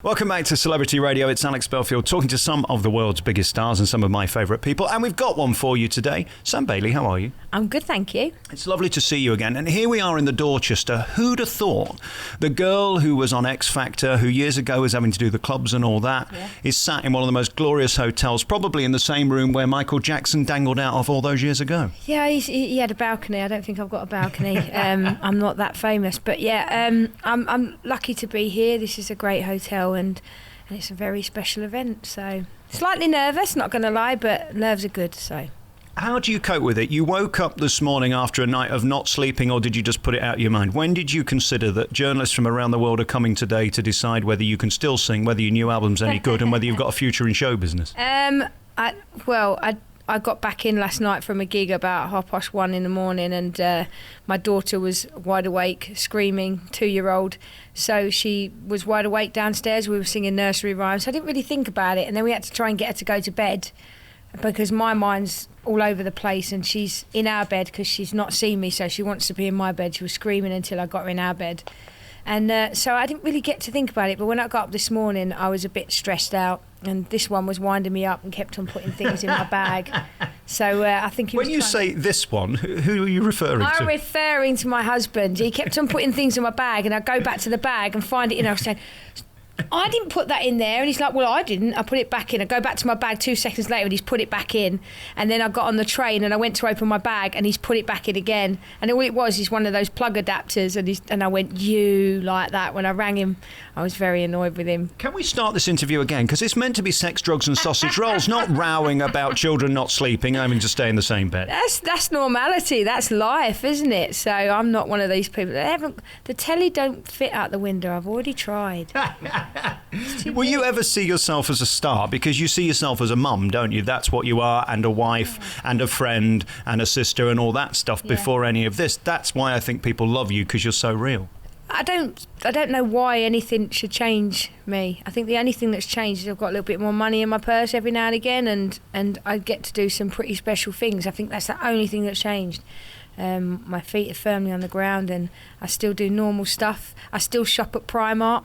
Welcome back to Celebrity Radio. It's Alex Belfield talking to some of the world's biggest stars and some of my favourite people. And we've got one for you today. Sam Bailey, how are you? I'm good, thank you. It's lovely to see you again. And here we are in the Dorchester. Who'd have thought? The girl who was on X Factor, who years ago was having to do the clubs and all that, is sat in one of the most glorious hotels, probably in the same room where Michael Jackson dangled out of all those years ago. Yeah, he had a balcony. I don't think I've got a balcony. I'm not that famous. But yeah, I'm lucky to be here. This is a great hotel. And it's a very special event, so slightly nervous, not going to lie, but nerves are good. So how do you cope with it? You woke up this morning after a night of not sleeping, or did you just put it out of your mind? When did you consider that journalists from around the world are coming today to decide whether you can still sing, whether your new album's any good, and whether you've got a future in show business? I got back in last night from a gig about 1:30 in the morning, and my daughter was wide awake, screaming, 2-year-old. So she was wide awake downstairs. We were singing nursery rhymes. I didn't really think about it, and then we had to try and get her to go to bed because my mind's all over the place, and she's in our bed because she's not seen me, so she wants to be in my bed. She was screaming until I got her in our bed. And so I didn't really get to think about it, but when I got up this morning, I was a bit stressed out, and this one was winding me up and kept on putting things in my bag. So I think he was. When you say this one, who are you referring to? I'm referring to my husband. He kept on putting things in my bag, and I'd go back to the bag and find it, and I was saying, I didn't put that in there. And he's like, well, I didn't. I put it back in. I go back to my bag 2 seconds later and he's put it back in. And then I got on the train and I went to open my bag and he's put it back in again. And all it was is one of those plug adapters. And I went, you, like that. When I rang him, I was very annoyed with him. Can we start this interview again? Because it's meant to be sex, drugs and sausage rolls, not rowing about children not sleeping and having to stay in the same bed. That's normality. That's life, isn't it? So I'm not one of these people. The telly don't fit out the window. I've already tried. Will you ever see yourself as a star? Because you see yourself as a mum, don't you? That's what you are, and a wife, and a friend, and a sister, and all that stuff before any of this. That's why I think people love you, because you're so real. I don't know why anything should change me. I think the only thing that's changed is I've got a little bit more money in my purse every now and again, and I get to do some pretty special things. I think that's the only thing that's changed. My feet are firmly on the ground, and I still do normal stuff. I still shop at Primark.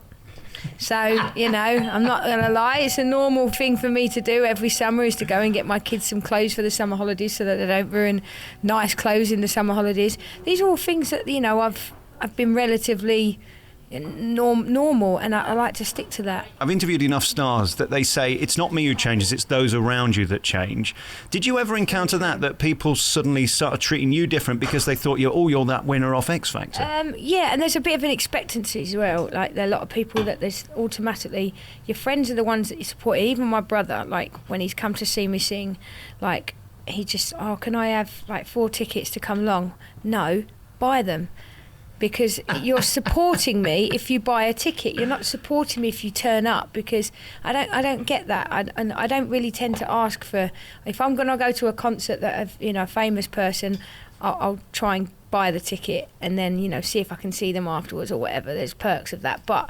So, I'm not going to lie, it's a normal thing for me to do every summer, is to go and get my kids some clothes for the summer holidays so that they don't ruin nice clothes in the summer holidays. These are all things that, I've been relatively normal, and I like to stick to that. I've interviewed enough stars that they say it's not me who changes, it's those around you that change. Did you ever encounter that people suddenly started treating you different because they thought you're that winner off X Factor? Yeah, and there's a bit of an expectancy as well. Like, there are a lot of people that there's automatically, your friends are the ones that you support. Even my brother, like, when he's come to see me sing, like, he just, can I have like 4 tickets to come along? No, buy them. Because you're supporting me if you buy a ticket. You're not supporting me if you turn up, because I don't get that. I don't really tend to ask for, if I'm going to go to a concert that a famous person, I'll try and buy the ticket and then see if I can see them afterwards or whatever. There's perks of that, but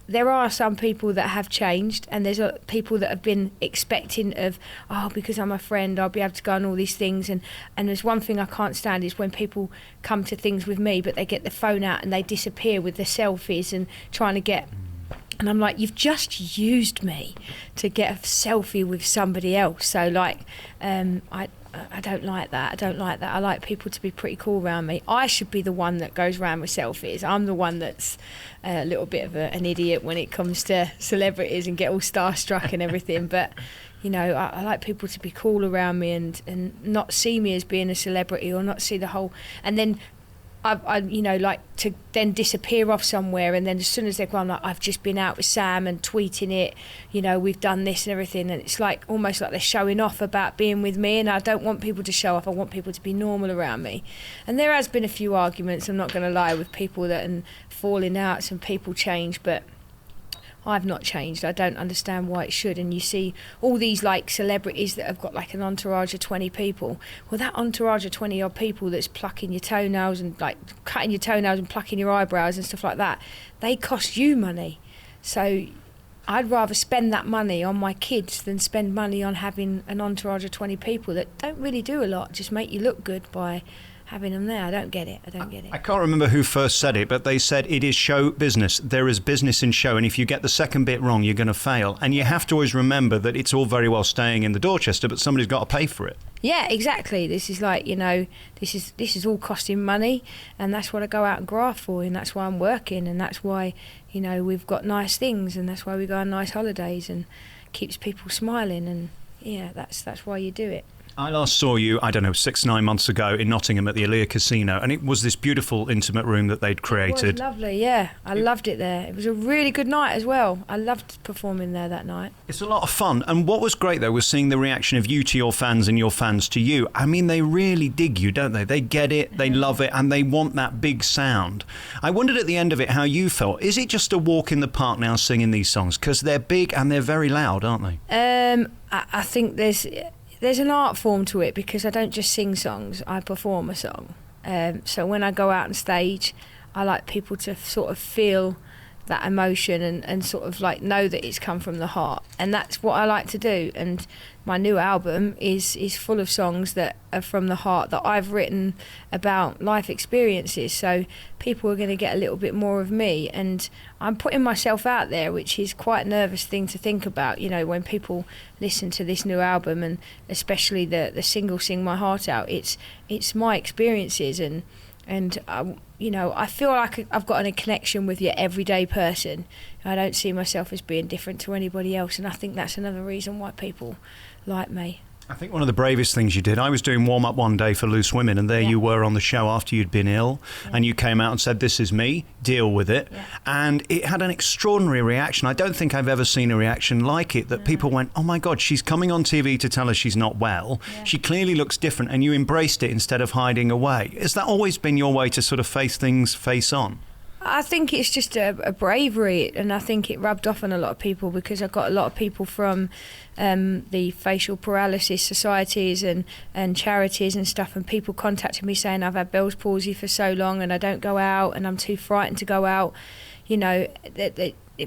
there are some people that have changed, and there's people that have been expecting of, because I'm a friend, I'll be able to go on all these things. And there's one thing I can't stand is when people come to things with me, but they get the phone out and they disappear with the selfies and trying to get... And I'm like, you've just used me to get a selfie with somebody else. So, like, I don't like that. I like people to be pretty cool around me. I should be the one that goes around with selfies. I'm the one that's a little bit of an idiot when it comes to celebrities and get all starstruck and everything. But, I like people to be cool around me and not see me as being a celebrity, or not see the whole... And then I like to then disappear off somewhere, and then as soon as they're gone, like, I've just been out with Sam and tweeting it, we've done this and everything, and it's like almost like they're showing off about being with me, and I don't want people to show off. I want people to be normal around me. And there has been a few arguments, I'm not going to lie, with people that and falling out, and people change, but I've not changed. I don't understand why it should. And you see all these like celebrities that have got like an entourage of 20 people. Well, that entourage of 20 odd people that's plucking your toenails and like cutting your toenails and plucking your eyebrows and stuff like that, they cost you money. So I'd rather spend that money on my kids than spend money on having an entourage of 20 people that don't really do a lot, just make you look good by having them there. I don't get it. I can't remember who first said it, but they said it is show business. There is business in show, and if you get the second bit wrong, you're going to fail. And you have to always remember that it's all very well staying in the Dorchester, but somebody's got to pay for it. Yeah, exactly. This is like, this is all costing money, and that's what I go out and graft for, and that's why I'm working, and that's why, we've got nice things, and that's why we go on nice holidays, and keeps people smiling, and that's why you do it. I last saw you, 6-9 months ago in Nottingham at the Alea Casino, and it was this beautiful intimate room that they'd created. It was lovely, yeah. I loved it there. It was a really good night as well. I loved performing there that night. It's a lot of fun, and what was great though was seeing the reaction of you to your fans and your fans to you. I mean, they really dig you, don't they? They get it, they love it, and they want that big sound. I wondered at the end of it how you felt. Is it just a walk in the park now singing these songs? Because they're big and they're very loud, aren't they? I think there's an art form to it, because I don't just sing songs, I perform a song. So when I go out on stage, I like people to sort of feel that emotion and sort of like know that it's come from the heart. And that's what I like to do. And my new album is full of songs that are from the heart, that I've written about life experiences. So people are going to get a little bit more of me. And I'm putting myself out there, which is quite a nervous thing to think about, when people listen to this new album, and especially the single Sing My Heart Out. It's my experiences, and I feel like I've got a connection with your everyday person. I don't see myself as being different to anybody else, and I think that's another reason why people like me. I think one of the bravest things you did, I was doing warm-up one day for Loose Women, and there you were on the show after you'd been ill, and you came out and said, "This is me, deal with it." And it had an extraordinary reaction. I don't think I've ever seen a reaction like it, that people went, "Oh my God, she's coming on TV to tell us she's not well. She clearly looks different," and you embraced it instead of hiding away. Has that always been your way to sort of face things face on? I think it's just a bravery, and I think it rubbed off on a lot of people, because I got a lot of people from the facial paralysis societies and charities and stuff, and people contacted me saying, "I've had Bell's palsy for so long and I don't go out, and I'm too frightened to go out."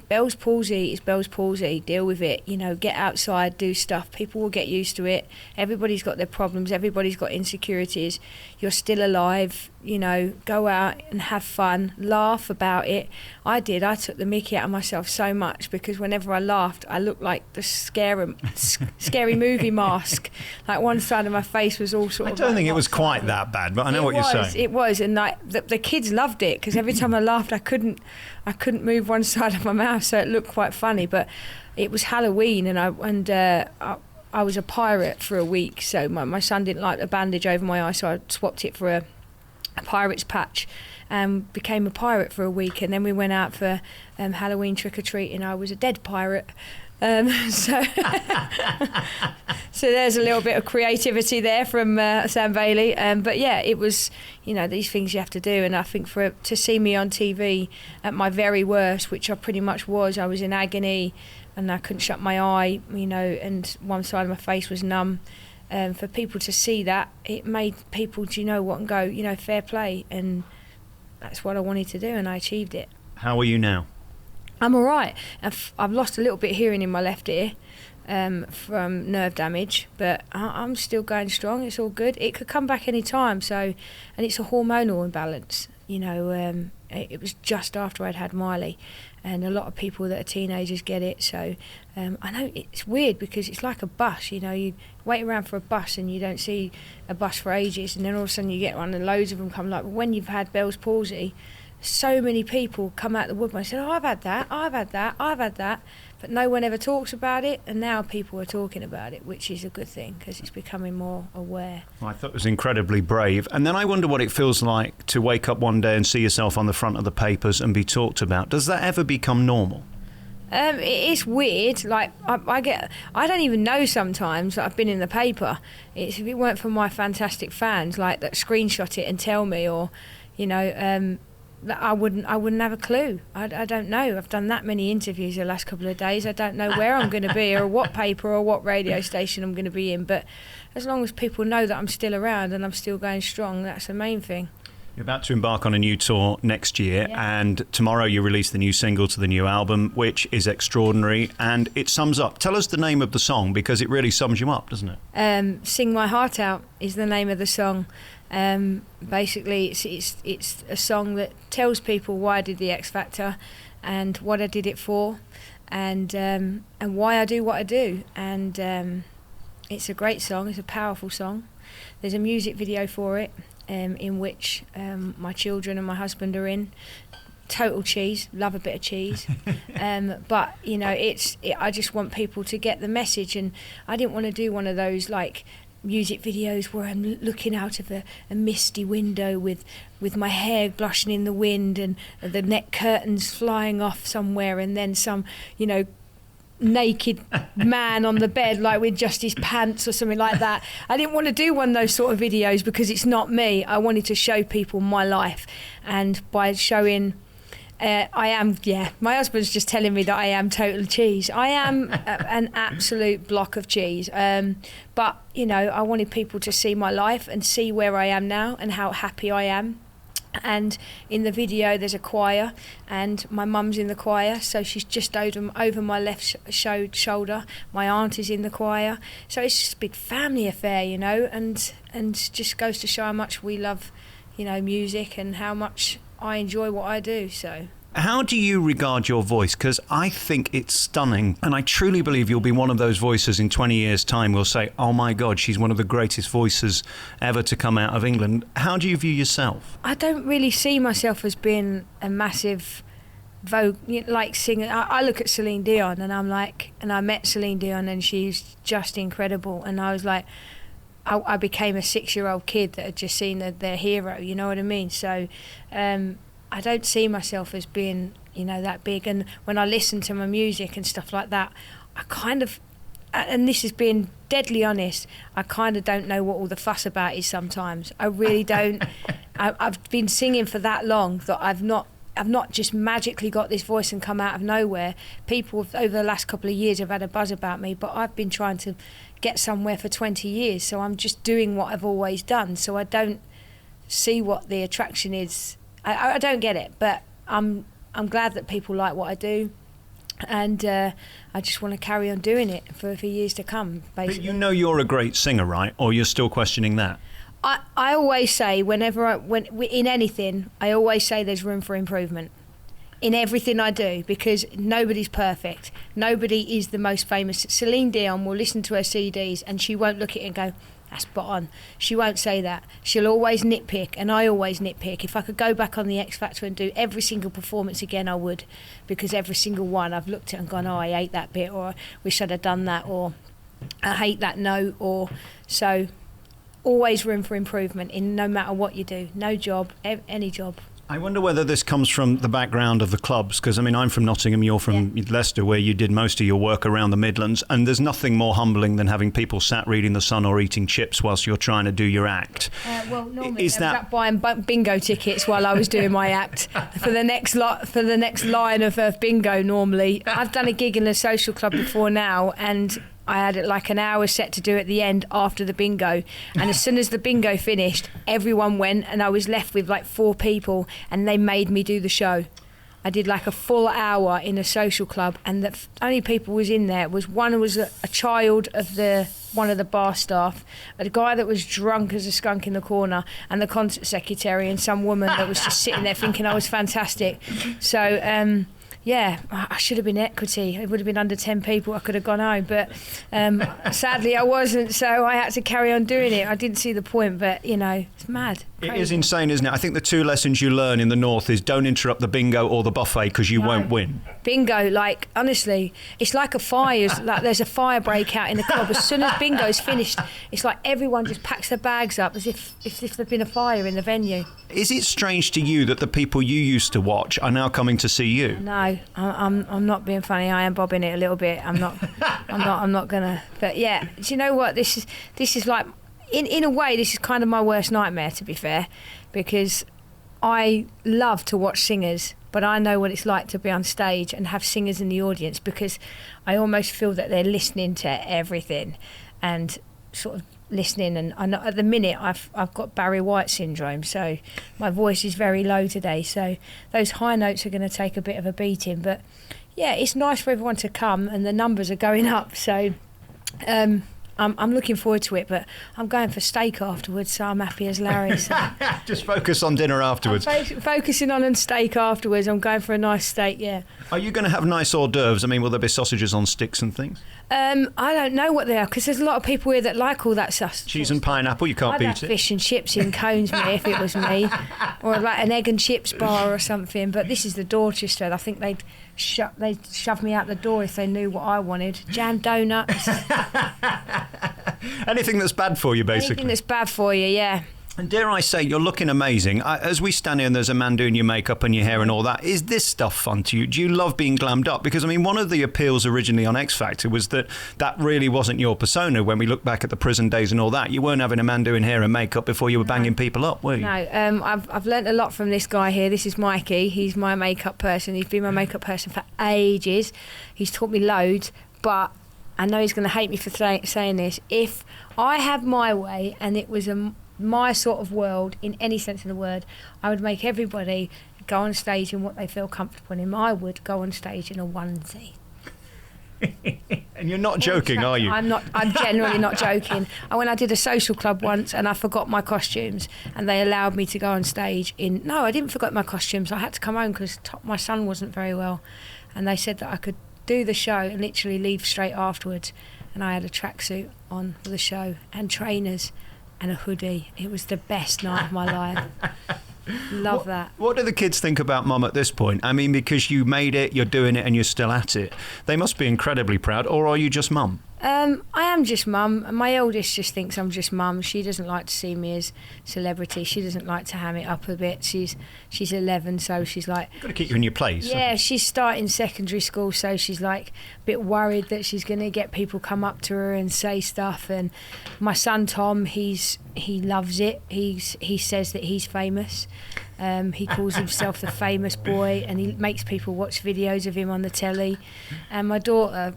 Bell's palsy is Bell's palsy. Deal with it. Get outside, do stuff. People will get used to it. Everybody's got their problems. Everybody's got insecurities. You're still alive. Go out and have fun. Laugh about it. I did. I took the mickey out of myself so much, because whenever I laughed, I looked like the scary movie mask. Like one side of my face was all sort of. I don't think it was quite that bad, but I know what you're saying. It was, and like the kids loved it, because every time I laughed, I couldn't move one side of my mouth, so it looked quite funny. But it was Halloween, and I was a pirate for a week, so my son didn't like a bandage over my eye, so I swapped it for a pirate's patch and became a pirate for a week. And then we went out for Halloween trick-or-treating. I was a dead pirate. So there's a little bit of creativity there from Sam Bailey. But yeah, it was, these things you have to do. And I think to see me on TV at my very worst, which I pretty much was, I was in agony and I couldn't shut my eye, and one side of my face was numb. For people to see that, it made people, and go, fair play. And that's what I wanted to do, and I achieved it. How are you now? I'm all right. I've lost a little bit of hearing in my left ear from nerve damage, but I'm still going strong. It's all good. It could come back any time. And it's a hormonal imbalance. It was just after I'd had Miley, and a lot of people that are teenagers get it. So I know it's weird, because it's like a bus. You wait around for a bus and you don't see a bus for ages, and then all of a sudden you get one and loads of them come. Like when you've had Bell's palsy, so many people come out the woodwork and say, "Oh, I've had that, I've had that, I've had that," but no one ever talks about it, and now people are talking about it, which is a good thing, because it's becoming more aware. Well, I thought it was incredibly brave. And then I wonder what it feels like to wake up one day and see yourself on the front of the papers and be talked about. Does that ever become normal? It's weird. Like I don't even know sometimes that I've been in the paper. If it weren't for my fantastic fans, like that screenshot it and tell me, or I wouldn't have a clue. I don't know. I've done that many interviews the last couple of days. I don't know where I'm going to be, or what paper or what radio station I'm going to be in. But as long as people know that I'm still around and I'm still going strong, that's the main thing. You're about to embark on a new tour next year, and tomorrow you release the new single to the new album, which is extraordinary, and it sums up. Tell us the name of the song, because it really sums you up, doesn't it? Sing My Heart Out is the name of the song. Basically, it's a song that tells people why I did the X Factor, and what I did it for, and why I do what I do. And it's a great song. It's a powerful song. There's a music video for it, in which my children and my husband are in. Total cheese, love a bit of cheese. But you know, I just want people to get the message, and I didn't want to do one of those like music videos where I'm looking out of a misty window with my hair blushing in the wind and the net curtains flying off somewhere, and then some, you know, naked man on the bed like with just his pants or something like that. I didn't want to do one of those sort of videos because it's not me. I wanted to show people my life, and by showing my husband's just telling me that I am total cheese. I am an absolute block of cheese. But, you know, I wanted people to see my life and see where I am now and how happy I am. And in the video, there's a choir, and my mum's in the choir, so she's just over my left shoulder. My aunt is in the choir. So it's just a big family affair, you know, and just goes to show how much we love, you know, music and how much I enjoy what I do. So how do you regard your voice? Because I think it's stunning, and I truly believe you'll be one of those voices in 20 years' time we'll say, oh my God, she's one of the greatest voices ever to come out of England. How do you view yourself? I don't really see myself as being a massive like singer. I look at Celine Dion and I'm like, and I met Celine Dion and she's just incredible, and I was like, I became a 6-year-old kid that had just seen their hero, you know what I mean? So I don't see myself as being, you know, that big. And when I listen to my music and stuff like that, I kind of, and this is being deadly honest, I kind of don't know what all the fuss about is sometimes. I really don't. I've been singing for that long that I've not just magically got this voice and come out of nowhere. People over the last couple of years have had a buzz about me, but I've been trying to get somewhere for 20 years, so I'm just doing what I've always done. So I don't see what the attraction is. I don't get it, but I'm glad that people like what I do, and I just want to carry on doing it for years to come, basically. But you know you're a great singer, right? Or you're still questioning that? I always say, in anything, I always say there's room for improvement in everything I do, because nobody's perfect. Nobody is the most famous. Celine Dion will listen to her CDs and she won't look at it and go, that's spot on. She won't say that. She'll always nitpick, and I always nitpick. If I could go back on the X Factor and do every single performance again, I would, because every single one I've looked at and gone, oh, I hate that bit, or I wish I'd have done that, or I hate that note, or so. Always room for improvement in no matter what you do. No job, any job. I wonder whether this comes from the background of the clubs, because I mean, I'm from Nottingham, you're from Leicester, where you did most of your work around the Midlands, and there's nothing more humbling than having people sat reading The Sun or eating chips whilst you're trying to do your act. Well, normally I was buying bingo tickets while I was doing my act for the next line of bingo. Normally, I've done a gig in a social club before now, and I had it like an hour set to do at the end after the bingo, and as soon as the bingo finished, everyone went, and I was left with like 4 people, and they made me do the show. I did like a full hour in a social club, and the only people was in there was a child of one of the bar staff, a guy that was drunk as a skunk in the corner, and the concert secretary, and some woman that was just sitting there thinking I was fantastic. So yeah, I should have been equity. It would have been under 10 people. I could have gone home, but sadly I wasn't, so I had to carry on doing it. I didn't see the point, but, you know, it's mad. Crazy. It is insane, isn't it? I think the 2 lessons you learn in the North is don't interrupt the bingo or the buffet, because you won't win. Bingo, like, honestly, it's like a fire. Like there's a fire breakout in the club. As soon as bingo's finished, it's like everyone just packs their bags up as if there'd been a fire in the venue. Is it strange to you that the people you used to watch are now coming to see you? No, I'm not being funny. I am bobbing it a little bit. I'm not gonna. But yeah, do you know what? This is like, in a way, this is kind of my worst nightmare, to be fair, because I love to watch singers, but I know what it's like to be on stage and have singers in the audience, because I almost feel that they're listening to everything and sort of listening, and I know at the minute I've got Barry White syndrome, so my voice is very low today, so those high notes are going to take a bit of a beating. But yeah, it's nice for everyone to come, and the numbers are going up, so I'm looking forward to it, but I'm going for steak afterwards, so I'm happy as Larry. So. Just focus on dinner afterwards. I'm focusing on steak afterwards. I'm going for a nice steak, yeah. Are you going to have nice hors d'oeuvres? I mean, will there be sausages on sticks and things? I don't know what they are, because there's a lot of people here that like all that stuff. Cheese and pineapple, you can't I'd beat have it. fish and chips in cones, me, if it was me. Or like an egg and chips bar or something. But this is the Dorchester. I think they'd shove me out the door if they knew what I wanted. Jam donuts. Anything that's bad for you, basically. Anything that's bad for you, yeah. And dare I say, you're looking amazing. As we stand here and there's a man doing your makeup and your hair and all that, is this stuff fun to you? Do you love being glammed up? Because, I mean, one of the appeals originally on X Factor was that really wasn't your persona. When we look back at the prison days and all that, you weren't having a man doing hair and makeup before you were banging people up, were you? No, I've learnt a lot from this guy here. This is Mikey. He's my makeup person. He's been my makeup person for ages. He's taught me loads, but I know he's going to hate me for saying this. If I had my way and it was my sort of world, in any sense of the word, I would make everybody go on stage in what they feel comfortable in. I would go on stage in a onesie. And you're not joking, are you? I'm generally not joking. When I did a social club once and I forgot my costumes and they allowed me to go on stage no, I didn't forget my costumes. I had to come home because my son wasn't very well, and they said that I could do the show and literally leave straight afterwards, and I had a tracksuit on for the show and trainers and a hoodie. It was the best night of my life. Love that. What do the kids think about Mum at this point? I mean, because you made it, you're doing it, and you're still at it. They must be incredibly proud, or are you just Mum? I am just Mum. My oldest just thinks I'm just Mum. She doesn't like to see me as celebrity. She doesn't like to ham it up a bit. She's 11, so she's like... Got to keep you in your place. Yeah, she's starting secondary school, so she's like a bit worried that she's going to get people come up to her and say stuff. And my son Tom, he loves it. He says that he's famous. He calls himself the famous boy, and he makes people watch videos of him on the telly. And my daughter,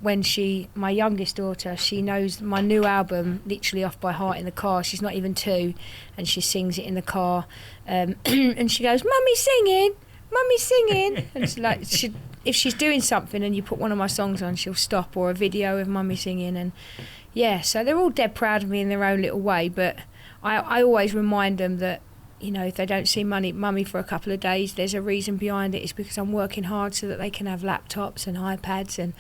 my youngest daughter, she knows my new album literally off by heart in the car. She's not even 2, and she sings it in the car. And she goes, "Mummy singing, Mummy singing." And it's like, if she's doing something and you put one of my songs on, she'll stop, or a video of Mummy singing. And yeah, so they're all dead proud of me in their own little way. But I always remind them that, you know, if they don't see Mummy for a couple of days, there's a reason behind it. It's because I'm working hard so that they can have laptops and iPads and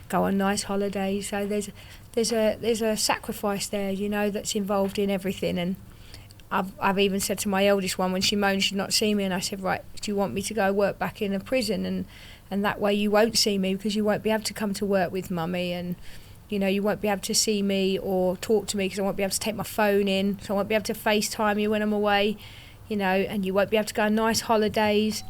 go on nice holidays. So there's a sacrifice there, you know, that's involved in everything. And I've even said to my eldest one when she moaned she'd not see me, and I said, right, do you want me to go work back in a prison, and that way you won't see me because you won't be able to come to work with Mummy, and you know, you won't be able to see me or talk to me because I won't be able to take my phone in, so I won't be able to FaceTime you when I'm away. You know, and you won't be able to go on nice holidays.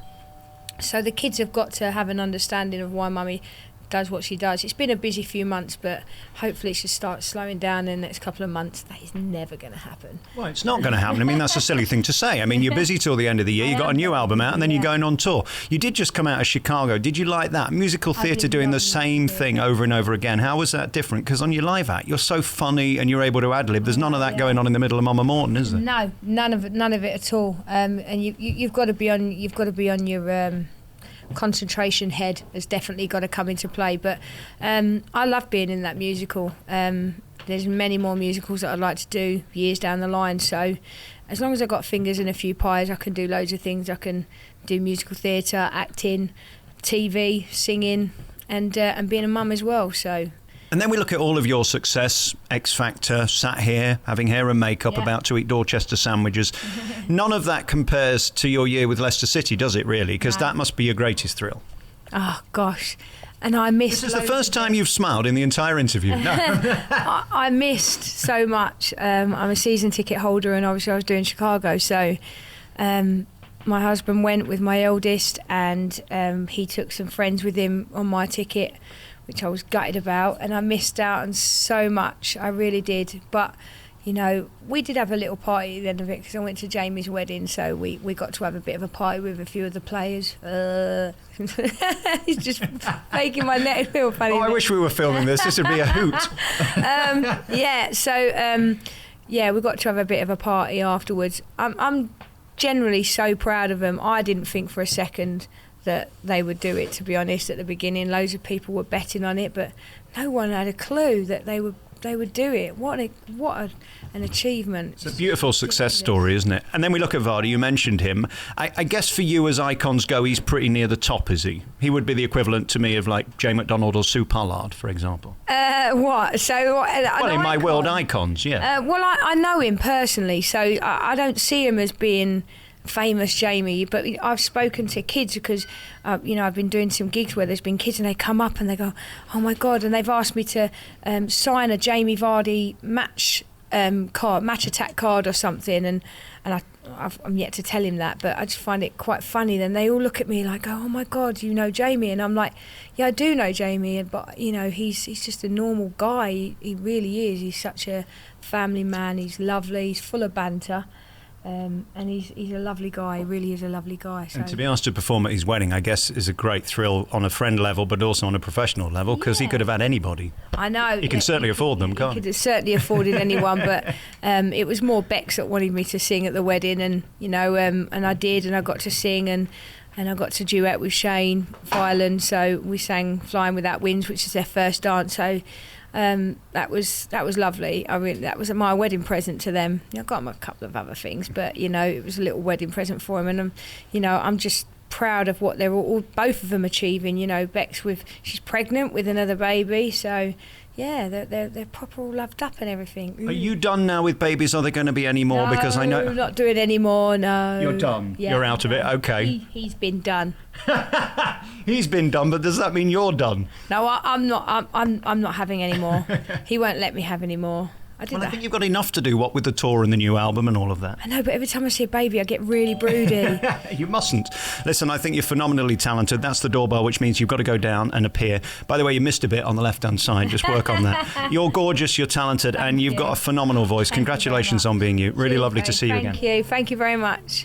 So the kids have got to have an understanding of why Mummy does what she does. It's been a busy few months, but hopefully it should start slowing down in the next couple of months. That is never going to happen. Well, it's not going to happen. I mean, that's a silly thing to say. I mean, you're busy till the end of the year. You've got a new album out, and then you're going on tour. You did just come out of Chicago. Did you like that? Musical theatre doing the same thing over and over again. How was that different? Because on your live act, you're so funny and you're able to ad-lib. There's none of that going on in the middle of Mama Morton, is there? No, none of it at all. And you've got to be on your concentration head has definitely got to come into play. But I love being in that musical. There's many more musicals that I'd like to do years down the line. So as long as I've got fingers in a few pies, I can do loads of things. I can do musical theatre, acting, TV, singing, and being a mum as well. So. And then we look at all of your success, X Factor, sat here, having hair and makeup, about to eat Dorchester sandwiches. None of that compares to your year with Leicester City, does it really? Because that must be your greatest thrill. Oh, gosh. And I missed... This is the first time you've smiled in the entire interview. No. I missed so much. I'm a season ticket holder, and obviously I was doing Chicago. So my husband went with my eldest, and he took some friends with him on my ticket, which I was gutted about, and I missed out on so much. I really did. But, you know, we did have a little party at the end of it because I went to Jamie's wedding, so we got to have a bit of a party with a few of the players. He's just making my neck feel funny. Oh, I wish we were filming this. This would be a hoot. We got to have a bit of a party afterwards. I'm generally so proud of them. I didn't think for a second that they would do it, to be honest. At the beginning, loads of people were betting on it, but no one had a clue that they would would do it. An achievement. It's a beautiful success story, isn't it? And then we look at Vardy. You mentioned him. I guess for you, as icons go, he's pretty near the top, is he? He would be the equivalent to me of like Jay McDonald or Sue Pollard, for example. What? So well, in my world, icons, yeah. Well, I know him personally, so I don't see him as being famous Jamie, but I've spoken to kids because I've been doing some gigs where there's been kids and they come up and they go, oh my God, and they've asked me to sign a Jamie Vardy match attack card or something, and I'm yet to tell him that, but I just find it quite funny. Then they all look at me like, oh my God, you know Jamie? And I'm like, yeah, I do know Jamie, but he's just a normal guy. He really is. He's such a family man. He's lovely. He's full of banter. And he's a lovely guy. He really is a lovely guy. So. And to be asked to perform at his wedding, I guess, is a great thrill on a friend level, but also on a professional level, because he could have had anybody. I know. He can certainly afford them, can't he? He could have certainly afforded anyone, but it was more Beck that wanted me to sing at the wedding, and and I did, and I got to sing, and I got to duet with Shane Filan, so we sang "Flying Without Wings," which is their first dance. So. That was lovely. That was my wedding present to them. I got them a couple of other things, but it was a little wedding present for them. And I'm just proud of what they're both of them achieving. Beck's she's pregnant with another baby, so yeah, they're proper all loved up and everything. Are you done now with babies? Are there going to be any more? No, because I know not doing any more. No, you're done. Yeah, you're out of it. Okay. He's been done. He's been done, but does that mean you're done? No, I'm not. I'm not having any more. He won't let me have any more. I think you've got enough to do, what with the tour and the new album and all of that. I know, but every time I see a baby, I get really broody. You mustn't. Listen, I think you're phenomenally talented. That's the doorbell, which means you've got to go down and appear. By the way, you missed a bit on the left-hand side. Just work on that. You're gorgeous, you're talented, and you've got a phenomenal voice. Congratulations on being you. Really lovely to see you again. Thank you. Thank you very much.